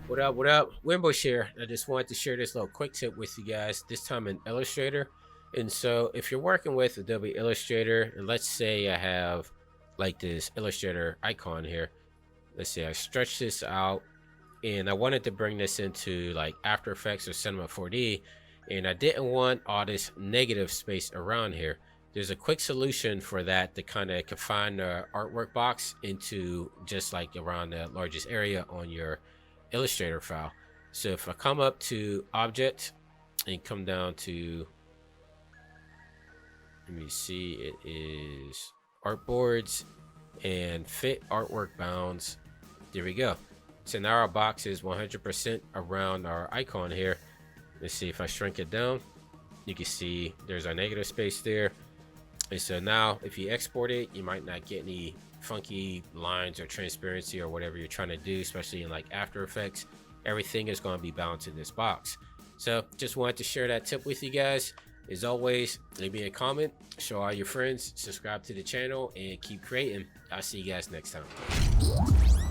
What up? What up? Winbush here. I just wanted to share this little quick tip with you guys, this time in Illustrator. And so, if you're working with Adobe Illustrator, and let's say I have like this Illustrator icon here, let's say I stretch this out and I wanted to bring this into like After Effects or Cinema 4D, and I didn't want all this negative space around here. There's a quick solution for that to kind of confine the artwork box into just like around the largest area on your Illustrator file. So if I come up to Object and come down to, let me see, it is Artboards and Fit Artwork Bounds. There we go. So now our box is 100% around our icon here. Let's see if I shrink it down. You can see there's our negative space there. And so now if you export it, you might not get any funky lines or transparency or whatever you're trying to do, especially in like After Effects. Everything is going to be balanced in this box. So just wanted to share that tip with you guys. As always, leave me a comment, show all your friends, subscribe to the channel, and keep creating. I'll see you guys next time.